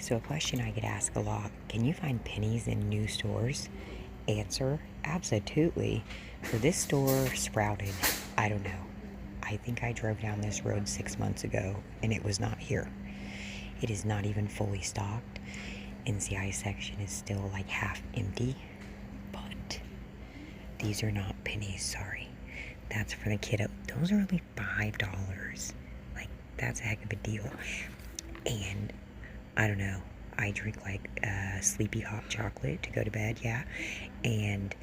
So a question I get asked a lot, can you find pennies in new stores? Answer, absolutely. So this store sprouted, I don't know. I think I drove down this road 6 months ago and it was not here. It is not even fully stocked. NCI section is still like half empty, but these are not pennies, sorry. That's for the kiddo. Those are only $5. Like, that's a heck of a deal. And I don't know, I drink like sleepy hot chocolate to go to bed, yeah. And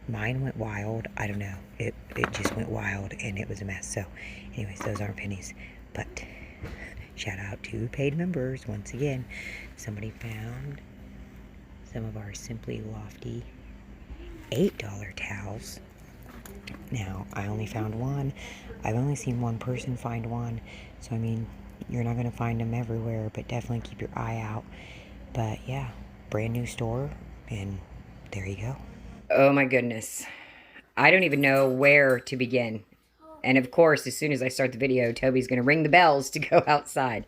mine went wild. I don't know, it just went wild and it was a mess. So anyways, those aren't pennies, but shout out to paid members once again. Somebody found some of our Simply Lofty $8 towels. Now, I only found one. I've only seen one person find one, so I mean, you're not going to find them everywhere, but definitely keep your eye out. But yeah, brand new store, and there you go. Oh my goodness. I don't even know where to begin. And of course, as soon as I start the video, Toby's going to ring the bells to go outside.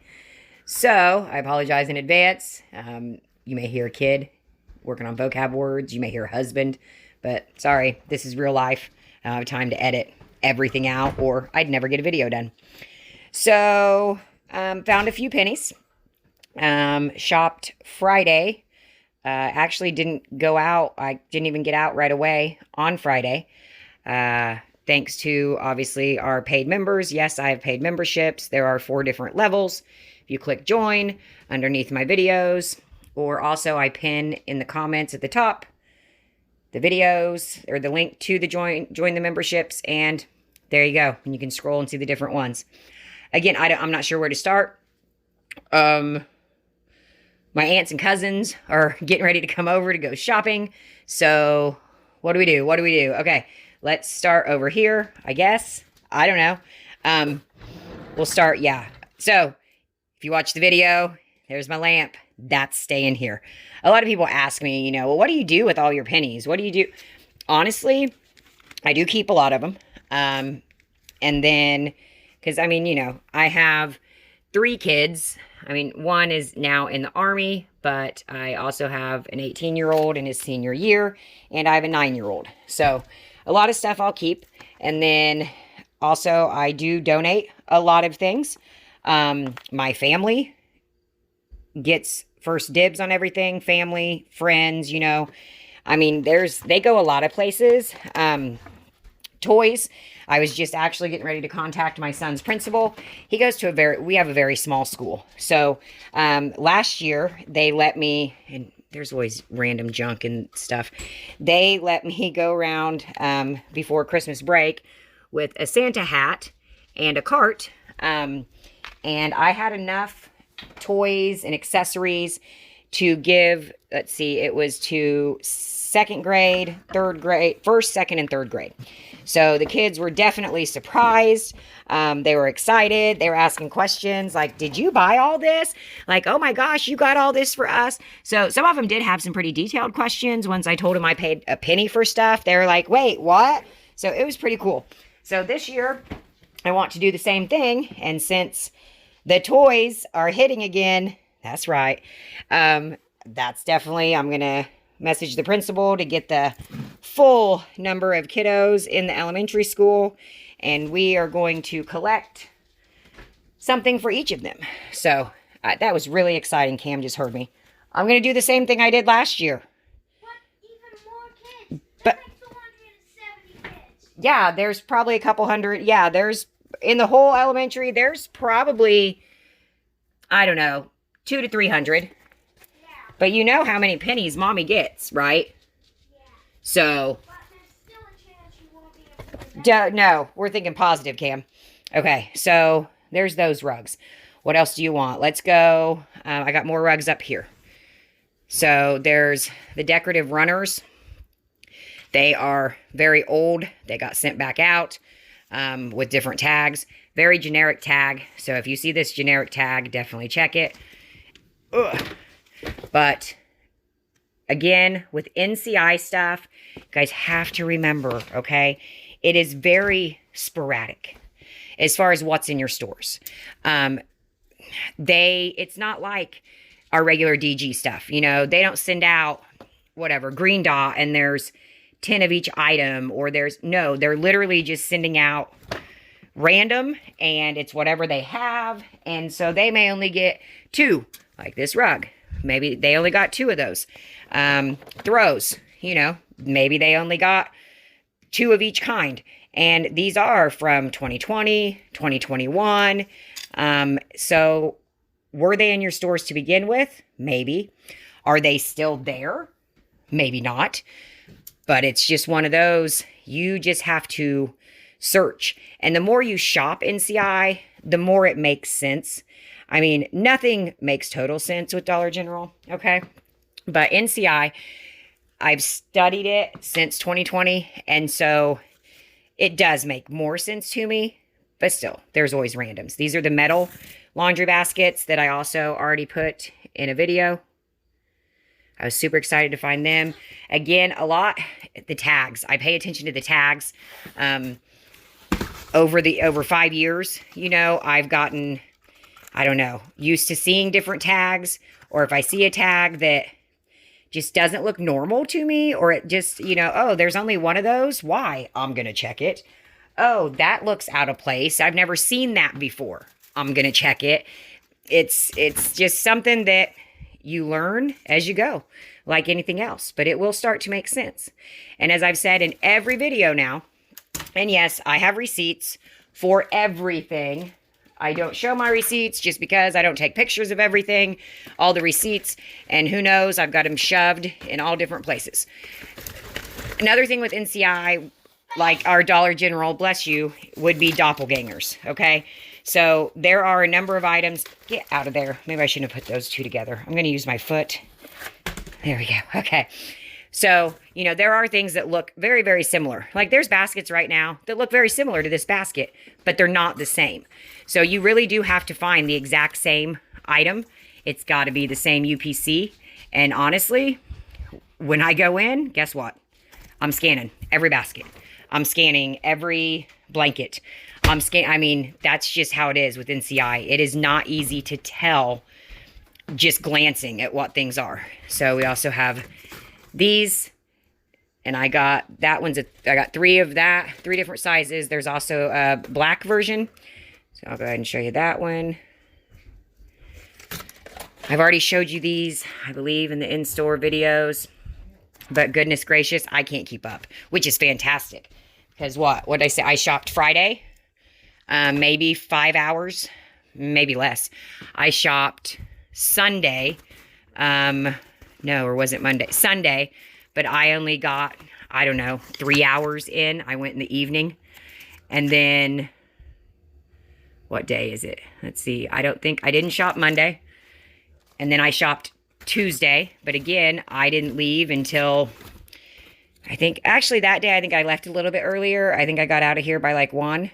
So, I apologize in advance. You may hear a kid working on vocab words. You may hear husband. But sorry, this is real life. I don't have time to edit everything out, or I'd never get a video done. So, found a few pennies. Shopped Friday. Actually didn't go out. I didn't even get out right away on Friday. Thanks to, obviously, our paid members. Yes, I have paid memberships. There are 4 different levels. If you click join underneath my videos, or also I pin in the comments at the top the videos or the link to the join the memberships, and there you go. And you can scroll and see the different ones. Again, I'm not sure where to start. My aunts and cousins are getting ready to come over to go shopping. So what do we do? What do we do? Okay, let's start over here, I guess. I don't know. We'll start, yeah. So if you watch the video, there's my lamp. That's staying here. A lot of people ask me, well, what do you do with all your pennies? What do you do? Honestly, I do keep a lot of them. And then, because, I mean, I have 3 kids. I mean, one is now in the Army, but I also have an 18-year-old in his senior year, and I have a 9-year-old. So a lot of stuff I'll keep. And then also I do donate a lot of things. My family gets first dibs on everything. Family, friends, I mean, they go a lot of places. Toys. I was just actually getting ready to contact my son's principal. He goes to we have a very small school. So, last year they let me, and there's always random junk and stuff. They let me go around, before Christmas break with a Santa hat and a cart. And I had enough toys and accessories to give, let's see, it was to 2nd grade, 3rd grade, 1st, 2nd, and 3rd grade. So the kids were definitely surprised. They were excited. They were asking questions like, did you buy all this? Like, oh my gosh, you got all this for us. So some of them did have some pretty detailed questions. Once I told them I paid a penny for stuff, they were like, wait, what? So it was pretty cool. So this year I want to do the same thing. And since the toys are hitting again, that's right. That's definitely, I'm going to message the principal to get the full number of kiddos in the elementary school, and we are going to collect something for each of them. So that was really exciting. Cam just heard me. I'm going to do the same thing I did last year. What? Even more kids? But like 270 kids. Yeah, there's probably a couple hundred. Yeah, there's, in the whole elementary, there's probably, I don't know, 200 to 300. But you know how many pennies Mommy gets, right? Yeah. So, But there's still a chance you won't be able to do that. no, we're thinking positive, Cam. Okay, so there's those rugs. What else do you want? Let's go. I got more rugs up here. So there's the decorative runners. They are very old. They got sent back out with different tags. Very generic tag. So if you see this generic tag, definitely check it. Ugh. But again, with NCI stuff, you guys have to remember, okay, it is very sporadic as far as what's in your stores. it's not like our regular DG stuff. You know, they don't send out whatever green dot and there's 10 of each item, or they're literally just sending out random, and it's whatever they have. And so they may only get 2, like this rug. Maybe they only got 2 of those. Throws, you know, maybe they only got 2 of each kind. And these are from 2020, 2021. So were they in your stores to begin with? Maybe. Are they still there? Maybe not. But it's just one of those, you just have to search. And the more you shop NCI, the more it makes sense. I mean, nothing makes total sense with Dollar General, okay? But NCI, I've studied it since 2020, and so it does make more sense to me, but still, there's always randoms. These are the metal laundry baskets that I also already put in a video. I was super excited to find them. Again, the tags. I pay attention to the tags. Over 5 years, you know, I've gotten, I don't know, used to seeing different tags, or if I see a tag that just doesn't look normal to me, or it just, you know, oh, there's only one of those. Why? I'm going to check it. Oh, that looks out of place. I've never seen that before. I'm going to check it. It's just something that you learn as you go, like anything else, but it will start to make sense. And as I've said in every video now, and yes, I have receipts for everything. I don't show my receipts just because I don't take pictures of everything, all the receipts, and who knows, I've got them shoved in all different places. Another thing with NCI, like our Dollar General, bless you, would be doppelgangers, okay? So there are a number of items. Get out of there. Maybe I shouldn't have put those 2 together. I'm going to use my foot. There we go. Okay. So, you know, there are things that look very, very similar. Like there's baskets right now that look very similar to this basket, but they're not the same. So you really do have to find the exact same item. It's got to be the same UPC. And honestly, when I go in, guess what? I'm scanning every basket. I'm scanning every blanket. I mean, that's just how it is with NCI. It is not easy to tell just glancing at what things are. So we also have these, and I got that one's I got 3 of that, 3 different sizes. There's also a black version. So I'll go ahead and show you that one. I've already showed you these, I believe, in the in-store videos. But goodness gracious, I can't keep up, which is fantastic. Because what did I say? I shopped Friday. Maybe 5 hours, maybe less. I shopped Sunday. No, or was it Monday? Sunday. But I only got, I don't know, 3 hours in. I went in the evening. And then, what day is it? Let's see. I didn't shop Monday. And then I shopped Tuesday. But again, I didn't leave until, actually that day, I think I left a little bit earlier. I think I got out of here by like 1.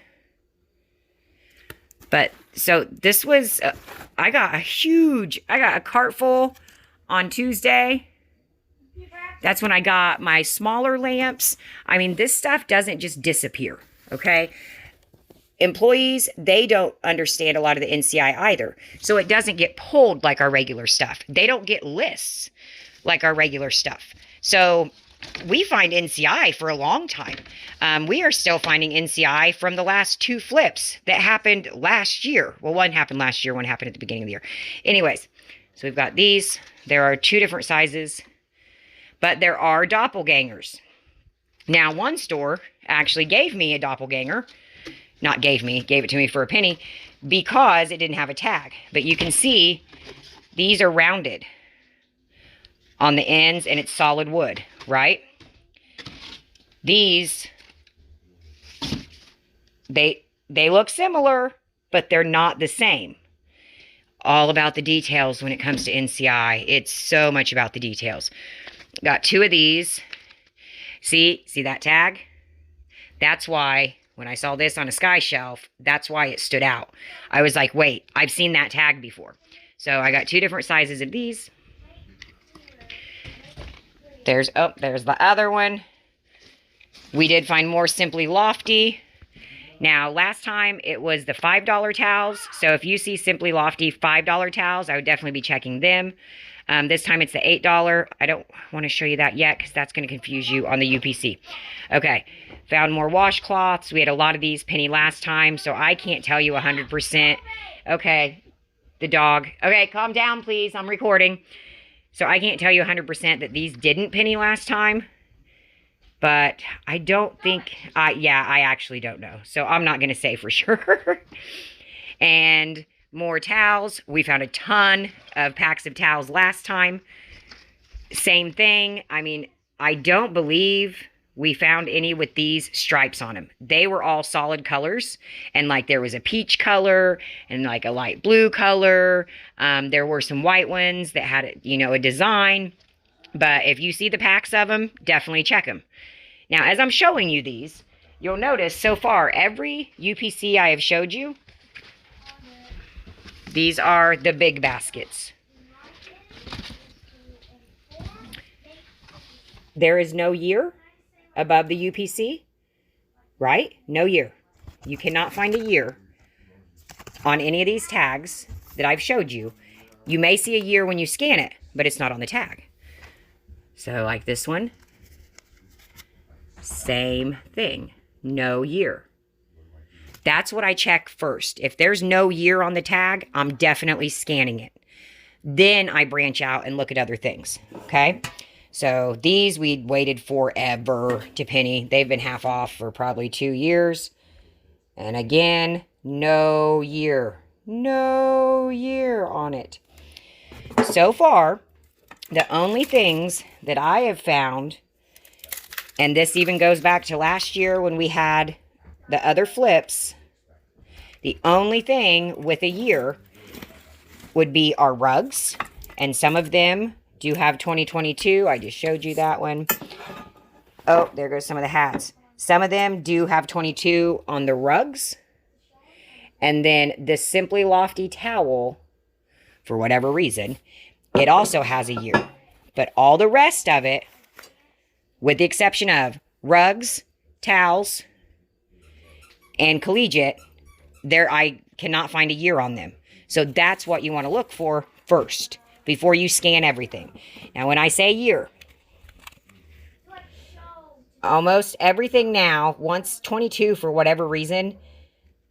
But, so this was, I got a cart full on Tuesday. That's when I got my smaller lamps. I mean, this stuff doesn't just disappear, okay? Employees, they don't understand a lot of the NCI either. So it doesn't get pulled like our regular stuff. They don't get lists like our regular stuff. So we find NCI for a long time. We are still finding NCI from the last 2 flips that happened last year. Well, one happened last year, one happened at the beginning of the year. Anyways, so we've got these. There are 2 different sizes, but there are doppelgangers. Now, one store actually gave me a doppelganger. Not gave it to me for a penny because it didn't have a tag. But you can see these are rounded on the ends and it's solid wood, right? These, they look similar, but they're not the same. All about the details when it comes to NCI. It's so much about the details. Got 2 of these. See that tag? That's why when I saw this on a sky shelf, that's why it stood out. I was like, wait, I've seen that tag before. So I got 2 different sizes of these. There's the other one. We did find more Simply Lofty. Now, last time it was the $5 towels. So if you see Simply Lofty $5 towels, I would definitely be checking them. This time it's the $8. I don't want to show you that yet because that's going to confuse you on the UPC. Okay, found more washcloths. We had a lot of these penny last time, so I can't tell you 100%. Okay, the dog. Okay, calm down, please. I'm recording. So I can't tell you 100% that these didn't penny last time. But I don't think, yeah, I actually don't know. So I'm not going to say for sure. And more towels. We found a ton of packs of towels last time. Same thing. I mean, I don't believe we found any with these stripes on them. They were all solid colors. And like there was a peach color and like a light blue color. There were some white ones that had, you know, a design. But if you see the packs of them, definitely check them. Now, as I'm showing you these, you'll notice so far, every UPC I have showed you, these are the big baskets. There is no year above the UPC, right? No year. You cannot find a year on any of these tags that I've showed you. You may see a year when you scan it, but it's not on the tag. So like this one, same thing, no year. That's what I check first. If there's no year on the tag, I'm definitely scanning it. Then I branch out and look at other things, okay? So these we waited forever to penny. They've been half off for probably 2 years. And again, no year. No year on it. So far, the only things that I have found, and this even goes back to last year when we had the other flips, the only thing with a year would be our rugs. And some of them do have 2022. I just showed you that one. Oh, there goes some of the hats. Some of them do have 22 on the rugs. And then the Simply Lofty towel, for whatever reason, it also has a year. But all the rest of it, with the exception of rugs, towels, and collegiate, there I cannot find a year on them. So that's what you want to look for first before you scan everything. Now, when I say year, almost everything now, once 22 for whatever reason,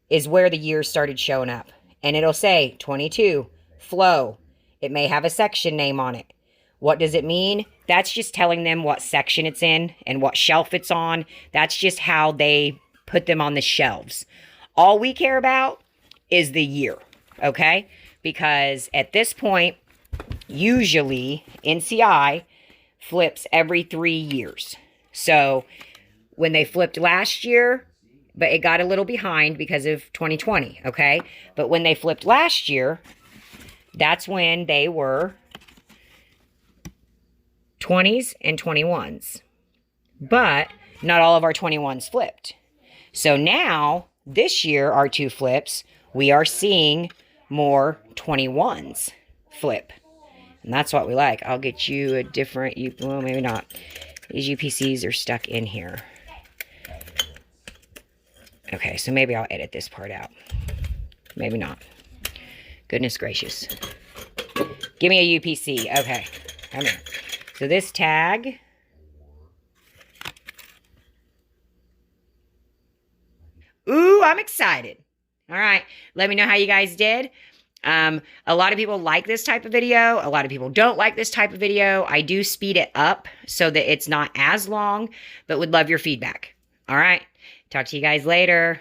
is where the years started showing up. And it'll say 22, flow. It may have a section name on it. What does it mean? That's just telling them what section it's in and what shelf it's on. That's just how they put them on the shelves. All we care about is the year, okay? Because at this point, usually NCI flips every 3 years. So when they flipped last year, but it got a little behind because of 2020, okay? But when they flipped last year, that's when they were 20s and 21s. But not all of our 21s flipped. So now, this year, our 2 flips, we are seeing more 21s flip. And that's what we like. I'll get you a different, well, maybe not. These UPCs are stuck in here. Okay, so maybe I'll edit this part out. Maybe not. Goodness gracious. Give me a UPC. Okay, come here. So this tag. Ooh, I'm excited. All right, let me know how you guys did. A lot of people like this type of video. A lot of people don't like this type of video. I do speed it up so that it's not as long, but would love your feedback. All right, talk to you guys later.